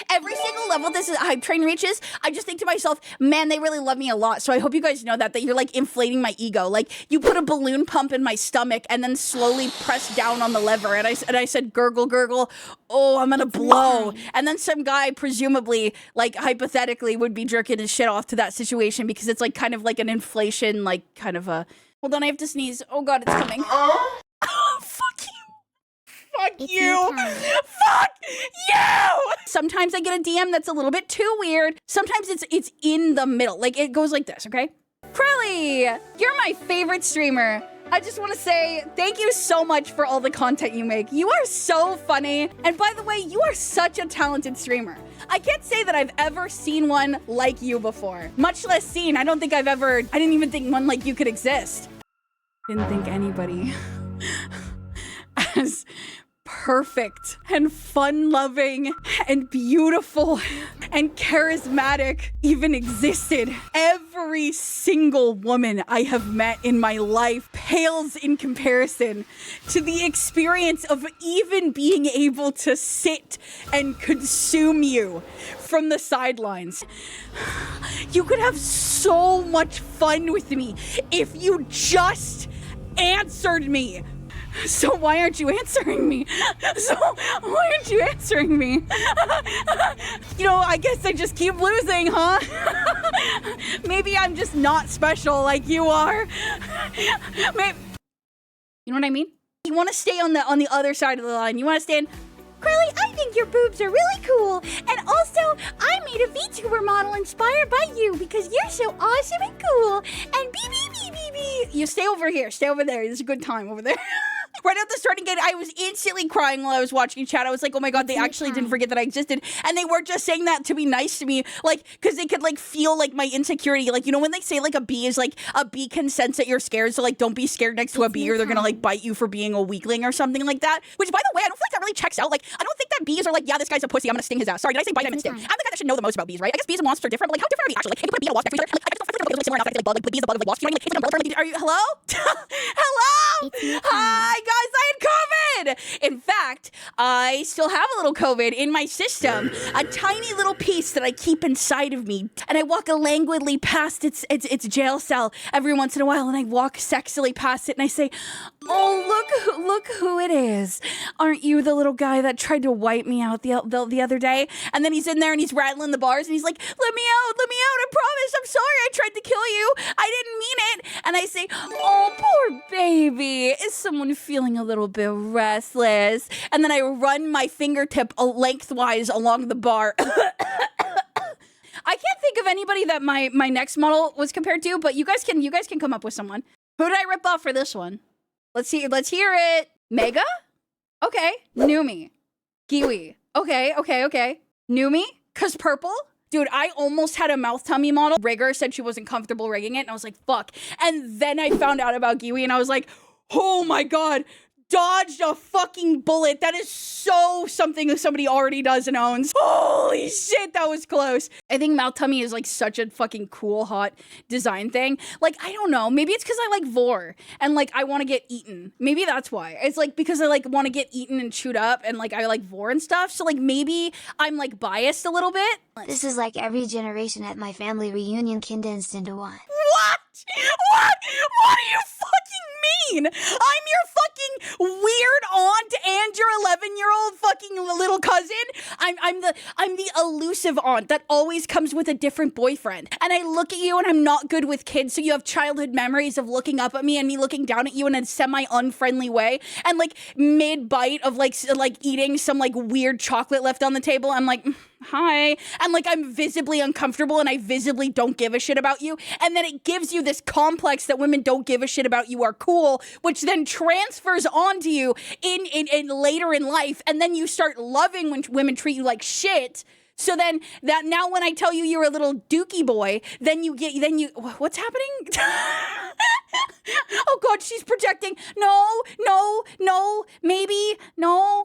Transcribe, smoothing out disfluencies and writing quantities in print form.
every single level this hype train reaches, I just think to myself, man, they really love me a lot. So I hope you guys know that you're like inflating my ego. Like you put a balloon pump in my stomach and then slowly press down on the lever. And I said, gurgle, gurgle. Oh, I'm gonna blow. And then some guy, presumably, like hypothetically, would be jerking his shit off to that situation because it's like kind of like an inflation, like kind of a. Hold on, I have to sneeze. Oh God, it's coming. Oh, fuck you. Fuck you. Fuck you. Sometimes I get a DM that's a little bit too weird. Sometimes it's in the middle. Like it goes like this, okay? Crelly, you're my favorite streamer. I just want to say thank you so much for all the content you make. You are so funny. And by the way, you are such a talented streamer. I can't say that I've ever seen one like you before. Much less seen. I didn't even think one like you could exist. Didn't think anybody as perfect and fun-loving and beautiful and charismatic even existed. Every single woman I have met in my life pales in comparison to the experience of even being able to sit and consume you from the sidelines. You could have so much fun with me if you just answered me. So why aren't you answering me? You know, I guess I just keep losing, huh? Maybe I'm just not special like you are. Maybe, you know what I mean? You want to stay on the other side of the line. You want to stand. Crelly, I think your boobs are really cool. And also, I made a VTuber model inspired by you because you're so awesome and cool. And beep. You stay over here. Stay over there. This is a good time over there. Right at the starting gate, I was instantly crying while I was watching chat. I was like, oh my God, they actually didn't forget that I existed. And they weren't just saying that to be nice to me, like, because they could, like, feel, like, my insecurity. Like, you know, when they say, like, a bee can sense that you're scared, so, like, don't be scared next to a bee or they're gonna, like, bite you for being a weakling or something like that. Which, by the way, I don't feel like that really checks out. Like, I don't think that bees are like, yeah, this guy's a pussy, I'm gonna sting his ass. Sorry, did I say bite him and sting? I'm the guy that should know the most about bees, right? I guess bees and wasps are different, but, like, how different are we actually? Like, hey, you put a bee and a wasp next to each other. Like, I just don't feel like similar enough that it's like bug, like, bees a bug of like wasp. You know what I mean? Like, it's like an umbrella term. Like, are you, hello? Hello? Hi, guys, I had COVID! In fact, I still have a little COVID in my system, a tiny little piece that I keep inside of me, and I walk languidly past its jail cell every once in a while, and I walk sexily past it, and I say, oh, look who it is. Aren't you the little guy that tried to wipe me out the other day? And then he's in there, and he's rattling the bars, and he's like, let me out, I promise, I'm sorry, I tried to kill you, I didn't mean it. And I say, oh, poor baby, is someone feeling a little bit restless? And then I run my fingertip lengthwise along the bar. I can't think of anybody that my next model was compared to, but you guys can come up with someone. Who did I rip off for this one? Let's hear it. Mega? Okay. Numi. Kiwi. Okay. Numi? 'Cause purple? Dude, I almost had a mouth tummy model. Rigger said she wasn't comfortable rigging it, and I was like, fuck. And then I found out about Kiwi, and I was like, oh my God, dodged a fucking bullet. That is so something that somebody already does and owns. Holy shit, that was close. I think mouth tummy is like such a fucking cool, hot design thing. Like, I don't know. Maybe it's because I like vor and like I want to get eaten. Maybe that's why. It's like because I like want to get eaten and chewed up and like I like vor and stuff. So like maybe I'm like biased a little bit. This is like every generation at my family reunion condensed into one. What? What do you fucking mean? I'm your fucking weird aunt and your 11-year-old fucking little cousin. I'm the elusive aunt that always comes with a different boyfriend. And I look at you and I'm not good with kids, so you have childhood memories of looking up at me and me looking down at you in a semi-unfriendly way. And like mid-bite of like eating some like weird chocolate left on the table, I'm like, hi. And like I'm visibly uncomfortable and I visibly don't give a shit about you. And then it gives you this complex that women don't give a shit about you are cool, which then transfers onto you in later in life. And then you start loving when women treat you like shit. So then that now when I tell you you're a little dookie boy, then you what's happening? Oh God, she's projecting. No, maybe, no.